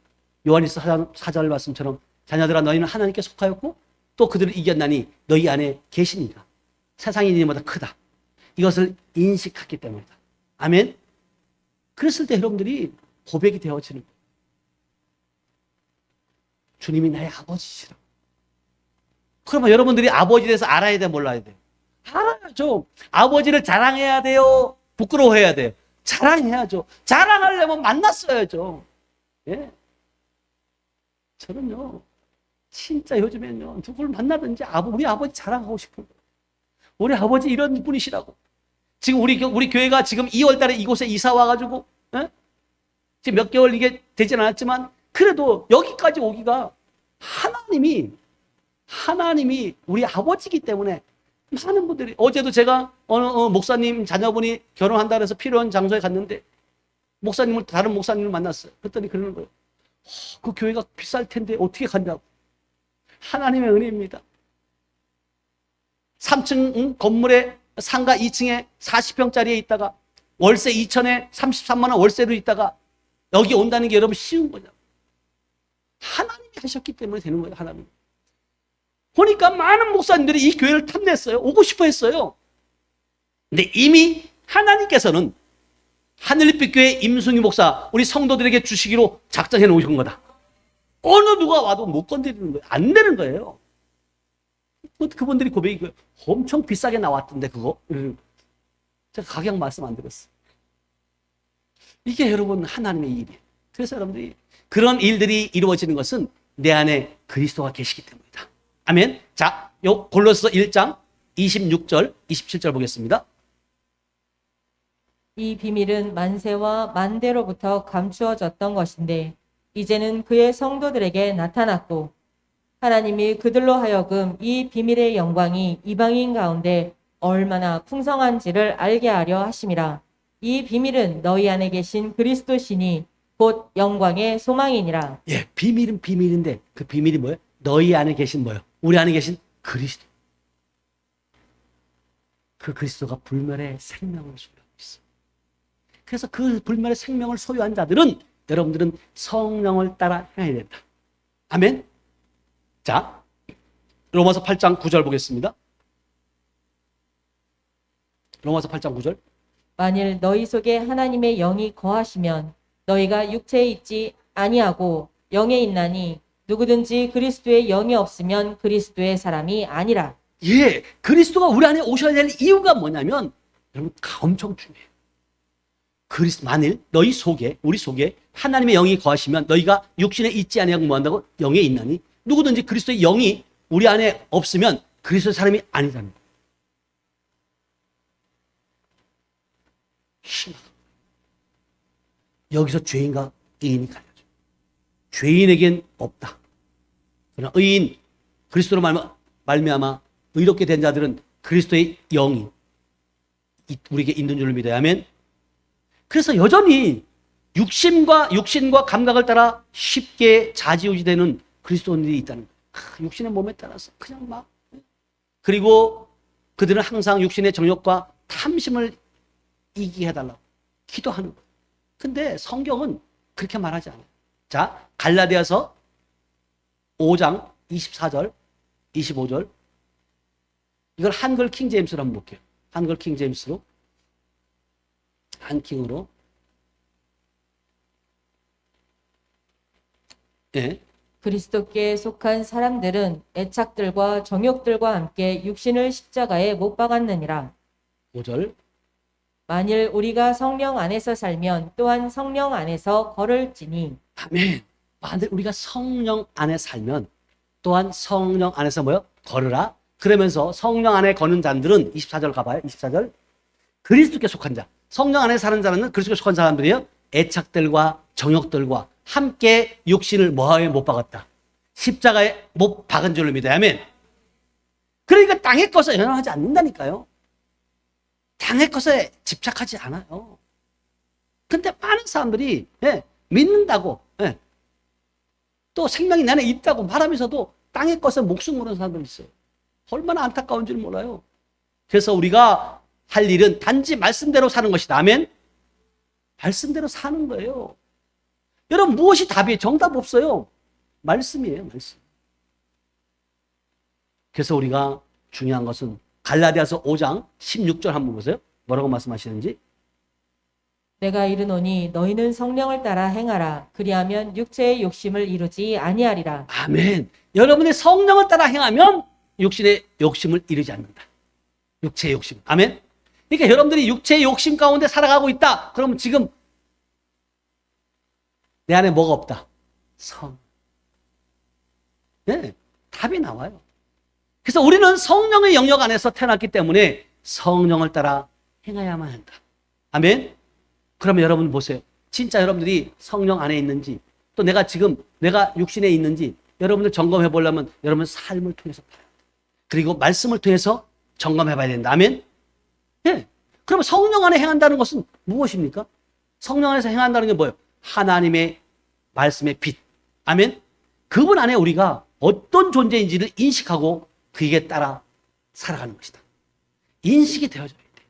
요한일서 4절 말씀처럼 자녀들아 너희는 하나님께 속하였고 또 그들을 이겼나니 너희 안에 계시니까 세상이 너희보다 크다. 이것을 인식했기 때문이다. 아멘. 그랬을 때 여러분들이 고백이 되어지는 거예요. 주님이 나의 아버지시라고. 그러면 여러분들이 아버지에 대해서 알아야 돼, 몰라야 돼? 알아야죠. 아버지를 자랑해야 돼요? 부끄러워해야 돼요? 자랑해야죠. 자랑하려면 만났어야죠. 예. 저는요, 진짜 요즘에는요, 누구를 만나든지 우리 아버지 자랑하고 싶은 거예요. 우리 아버지 이런 분이시라고. 지금 우리 교회가 지금 2월 달에 이곳에 이사 와가지고, 예? 지금 몇 개월 이게 되진 않았지만, 그래도 여기까지 오기가 하나님이 우리 아버지이기 때문에 많은 분들이, 어제도 제가 어느 목사님 자녀분이 결혼한다 그래서 필요한 장소에 갔는데 목사님을, 다른 목사님을 만났어요. 그랬더니 그러는 거예요. 그 교회가 비쌀 텐데 어떻게 간다고. 하나님의 은혜입니다. 3층 건물에 상가 2층에 40평짜리에 있다가 월세 2천에 33만 원 월세로 있다가 여기 온다는 게 여러분 쉬운 거죠. 하나님이 하셨기 때문에 되는 거예요. 하나님. 보니까 많은 목사님들이 이 교회를 탐냈어요. 오고 싶어 했어요. 근데 이미 하나님께서는 하늘빛 교회 임순희 목사 우리 성도들에게 주시기로 작정해 놓으신 거다. 어느 누가 와도 못 건드리는 거예요. 안 되는 거예요. 그분들이 고백이 거예요. 엄청 비싸게 나왔던데 그거. 제가 가격 말씀 안 드렸어요. 이게 여러분 하나님의 일이에요. 그래서 여러분들이 그런 일들이 이루어지는 것은 내 안에 그리스도가 계시기 때문이다. 아멘. 자, 요 골로새 1장 26절, 27절 보겠습니다. 이 비밀은 만세와 만대로부터 감추어졌던 것인데 이제는 그의 성도들에게 나타났고 하나님이 그들로 하여금 이 비밀의 영광이 이방인 가운데 얼마나 풍성한지를 알게 하려 하심이라. 이 비밀은 너희 안에 계신 그리스도시니 곧 영광의 소망이니라. 예, 비밀은 비밀인데 그 비밀이 뭐예요? 너희 안에 계신 뭐예요? 우리 안에 계신 그리스도. 그 그리스도가 불멸의 생명을 소유하고 있어요. 그래서 그 불멸의 생명을 소유한 자들은 여러분들은 성령을 따라 행해야 된다. 아멘. 자, 로마서 8장 9절 보겠습니다. 로마서 8장 9절. 만일 너희 속에 하나님의 영이 거하시면 너희가 육체에 있지 아니하고 영에 있나니 누구든지 그리스도의 영이 없으면 그리스도의 사람이 아니라. 예, 그리스도가 우리 안에 오셔야 될 이유가 뭐냐면 여러분 엄청 중요해요. 만일 너희 속에, 우리 속에 하나님의 영이 거하시면 너희가 육신에 있지 아니하고 뭐한다고? 영에 있나니 누구든지 그리스도의 영이 우리 안에 없으면 그리스도의 사람이 아니다는 거예요. 심하다. 여기서 죄인과 의인이 갈려져. 죄인에겐 없다. 그러나 의인, 그리스도로 말미암아 의롭게 된 자들은 그리스도의 영이 우리에게 있는 줄을 믿어야 하면, 그래서 여전히 육신과 감각을 따라 쉽게 좌지우지되는 그리스도인들이 있다는 거예요. 육신의 몸에 따라서 그냥 막. 그리고 그들은 항상 육신의 정욕과 탐심을 이기게 해달라고 기도하는 거예요. 근데 성경은 그렇게 말하지 않아요. 자, 갈라디아서 5장 24절, 25절. 이걸 한글 킹제임스로 한번 볼게요. 한글 킹제임스로. 한킹으로. 예. 그리스도께 속한 사람들은 애착들과 정욕들과 함께 육신을 십자가에 못 박았느니라. 5절. 만일 우리가 성령 안에서 살면 또한 성령 안에서 걸을지니. 아멘. 만일 우리가 성령 안에 살면 또한 성령 안에서 뭐요? 걸으라. 그러면서 성령 안에 거는 자들은 24절 가봐요. 24절. 그리스도께 속한 자. 성령 안에 사는 자는 그리스도께 속한 사람들이에요. 애착들과 정욕들과 함께 육신을 뭐에 못 박았다. 십자가에 못 박은 줄을 믿어야 하면. 그러니까 땅의 것에 연연하지 않는다니까요. 땅의 것에 집착하지 않아요. 근데 많은 사람들이 믿는다고 또 생명이 내 안에 있다고 말하면서도 땅의 것에 목숨 거는 사람들이 있어요. 얼마나 안타까운지를 몰라요. 그래서 우리가 할 일은 단지 말씀대로 사는 것이다. 아멘. 말씀대로 사는 거예요. 여러분 무엇이 답이에요? 정답 없어요. 말씀이에요. 말씀. 그래서 우리가 중요한 것은 갈라디아서 5장 16절 한번 보세요. 뭐라고 말씀하시는지. 내가 이르노니 너희는 성령을 따라 행하라. 그리하면 육체의 욕심을 이루지 아니하리라. 아멘. 여러분의 성령을 따라 행하면 육신의 욕심을 이루지 않는다. 육체의 욕심. 아멘. 그러니까 여러분들이 육체의 욕심 가운데 살아가고 있다. 그러면 지금 내 안에 뭐가 없다? 네, 답이 나와요. 그래서 우리는 성령의 영역 안에서 태어났기 때문에 성령을 따라 행해야만 한다. 아멘. 그러면 여러분 보세요. 진짜 여러분들이 성령 안에 있는지, 또 내가 육신에 있는지 여러분들 점검해 보려면 여러분 삶을 통해서 봐야 돼. 그리고 말씀을 통해서 점검해 봐야 된다. 아멘. 예. 그러면 성령 안에 행한다는 것은 무엇입니까? 성령 안에서 행한다는 게 뭐예요? 하나님의 말씀의 빛. 아멘. 그분 안에 우리가 어떤 존재인지를 인식하고 그에 따라 살아가는 것이다. 인식이 되어져야 돼.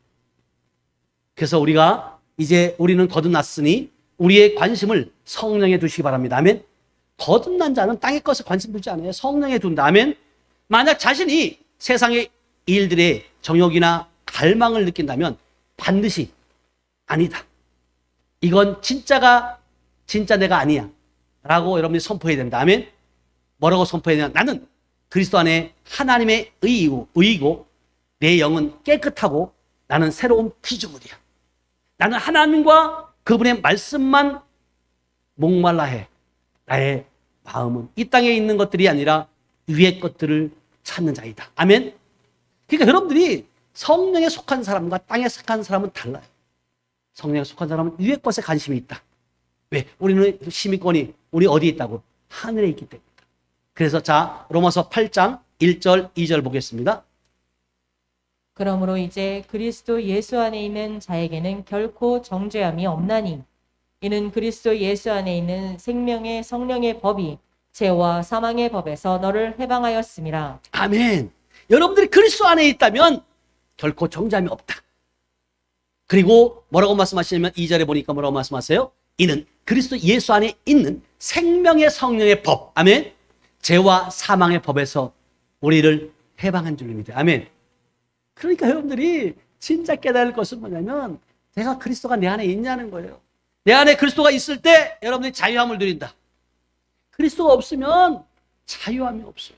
그래서 우리가 이제 우리는 거듭났으니 우리의 관심을 성령에 두시기 바랍니다. 아멘. 거듭난 자는 땅의 것에 관심 두지 않아요. 성령에 둔다. 아멘. 만약 자신이 세상의 일들의 정욕이나 갈망을 느낀다면 반드시 아니다. 이건 진짜 내가 아니야. 라고 여러분이 선포해야 됩니다. 아멘. 뭐라고 선포해야 되냐? 나는 그리스도 안에 하나님의 의이고 내 영은 깨끗하고 나는 새로운 피조물이야. 나는 하나님과 그분의 말씀만 목말라 해. 나의 마음은 이 땅에 있는 것들이 아니라 위의 것들을 찾는 자이다. 아멘. 그러니까 여러분들이 성령에 속한 사람과 땅에 속한 사람은 달라요. 성령에 속한 사람은 위의 것에 관심이 있다. 왜? 우리는 시민권이 우리 어디에 있다고? 하늘에 있기 때문이다. 그래서 자, 로마서 8장 1절 2절 보겠습니다. 그러므로 이제 그리스도 예수 안에 있는 자에게는 결코 정죄함이 없나니 이는 그리스도 예수 안에 있는 생명의 성령의 법이 죄와 사망의 법에서 너를 해방하였음이라. 아멘. 여러분들이 그리스도 안에 있다면 결코 정죄함이 없다. 그리고 뭐라고 말씀하시냐면 2절에 보니까 뭐라고 말씀하세요? 이는 그리스도 예수 안에 있는 생명의 성령의 법. 아멘. 죄와 사망의 법에서 우리를 해방한 줄 믿어요. 아멘. 그러니까 여러분들이 진짜 깨달을 것은 뭐냐면 내가 그리스도가 내 안에 있냐는 거예요. 내 안에 그리스도가 있을 때 여러분들이 자유함을 누린다. 그리스도가 없으면 자유함이 없어요.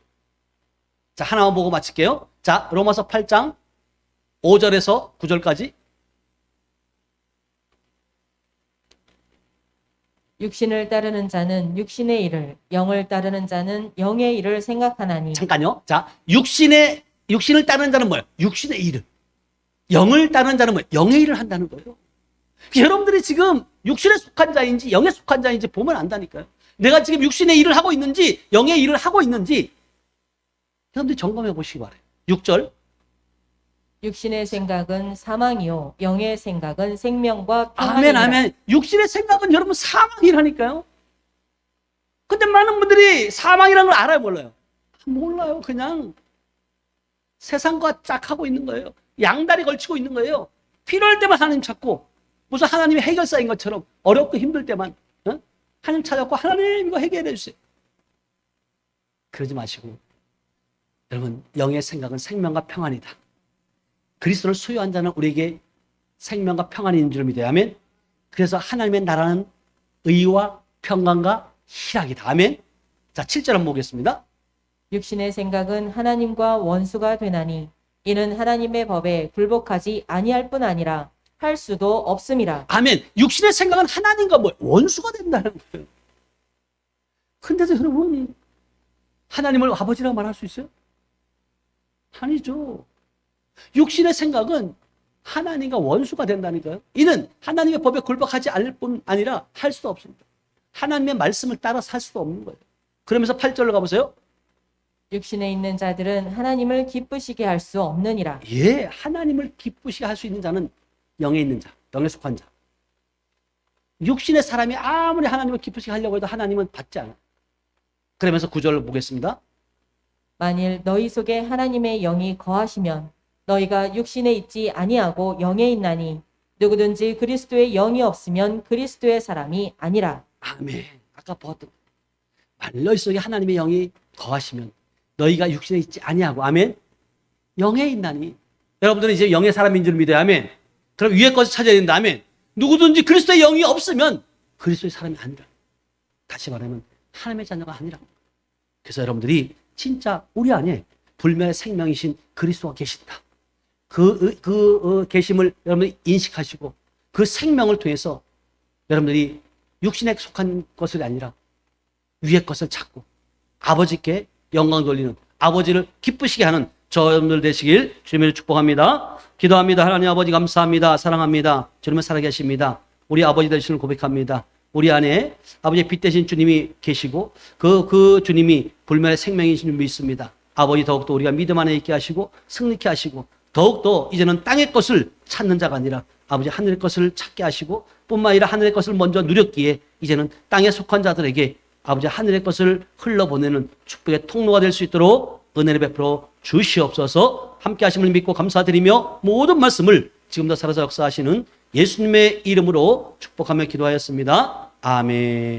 자, 하나만 보고 마칠게요. 자, 로마서 8장 5절에서 9절까지. 육신을 따르는 자는 육신의 일을, 영을 따르는 자는 영의 일을 생각하나니. 잠깐요. 자, 육신을 따르는 자는 뭐예요? 육신의 일을. 영을 따르는 자는 뭐예요? 영의 일을 한다는 거예요. 여러분들이 지금 육신에 속한 자인지 영에 속한 자인지 보면 안다니까요. 내가 지금 육신의 일을 하고 있는지 영의 일을 하고 있는지 여러분들이 점검해 보시기 바라요. 6절. 육신의 생각은 사망이요 영의 생각은 생명과 평안이라. 아멘, 아멘. 육신의 생각은 여러분 사망이라니까요. 근데 많은 분들이 사망이라는 걸 알아요, 몰라요? 몰라요. 그냥 세상과 짝하고 있는 거예요. 양다리 걸치고 있는 거예요. 필요할 때만 하나님 찾고 무슨 하나님의 해결사인 것처럼 어렵고 힘들 때만 하나님 찾았고 하나님 이거 해결해 주세요. 그러지 마시고 여러분 영의 생각은 생명과 평안이다. 그리스도를 소유한 자는 우리에게 생명과 평안이 있는 줄 믿어요. 아멘. 그래서 하나님의 나라는 의와 평강과 희락이다. 아멘. 자, 7절 한번 보겠습니다. 육신의 생각은 하나님과 원수가 되나니 이는 하나님의 법에 굴복하지 아니할 뿐 아니라 할 수도 없음이라. 아멘. 육신의 생각은 하나님과 원수가 된다는 거예요. 근데도 여러분 하나님을 아버지라고 말할 수 있어요? 아니죠. 육신의 생각은 하나님과 원수가 된다니까요. 이는 하나님의 법에 굴복하지 않을 뿐 아니라 할 수도 없습니다. 하나님의 말씀을 따라서 할 수도 없는 거예요. 그러면서 8절로 가보세요. 육신에 있는 자들은 하나님을 기쁘시게 할 수 없느니라. 예, 하나님을 기쁘시게 할 수 있는 자는 영에 있는 자, 영에 속한 자. 육신의 사람이 아무리 하나님을 기쁘시게 하려고 해도 하나님은 받지 않아요. 그러면서 9절을 보겠습니다. 만일 너희 속에 하나님의 영이 거하시면 너희가 육신에 있지 아니하고 영에 있나니 누구든지 그리스도의 영이 없으면 그리스도의 사람이 아니라. 아멘. 아까 보았던 만일 너희 속에 하나님의 영이 거하시면 너희가 육신에 있지 아니하고 아멘. 영에 있나니. 여러분들은 이제 영의 사람인 줄 믿어요. 아멘. 그럼 위에 것을 찾아야 된다. 아멘. 누구든지 그리스도의 영이 없으면 그리스도의 사람이 아니라. 다시 말하면 하나님의 자녀가 아니라. 그래서 여러분들이 진짜 우리 안에 불멸의 생명이신 그리스도가 계신다. 그 계심을 여러분이 인식하시고 그 생명을 통해서 여러분들이 육신에 속한 것이 아니라 위의 것을 찾고 아버지께 영광 돌리는 아버지를 기쁘시게 하는 저 여러분들 되시길 주님을 축복합니다. 기도합니다. 하나님 아버지 감사합니다. 사랑합니다. 주님은 살아계십니다. 우리 아버지 되시는 고백합니다. 우리 안에 아버지의 빛 대신 주님이 계시고 그 주님이 불멸의 생명이신 줄 믿습니다. 아버지 더욱더 우리가 믿음 안에 있게 하시고 승리케 하시고 더욱더 이제는 땅의 것을 찾는 자가 아니라 아버지 하늘의 것을 찾게 하시고 뿐만 아니라 하늘의 것을 먼저 누렸기에 이제는 땅에 속한 자들에게 아버지 하늘의 것을 흘러보내는 축복의 통로가 될 수 있도록 은혜를 베풀어 주시옵소서. 함께 하심을 믿고 감사드리며 모든 말씀을 지금도 살아서 역사하시는 예수님의 이름으로 축복하며 기도하였습니다. 아멘.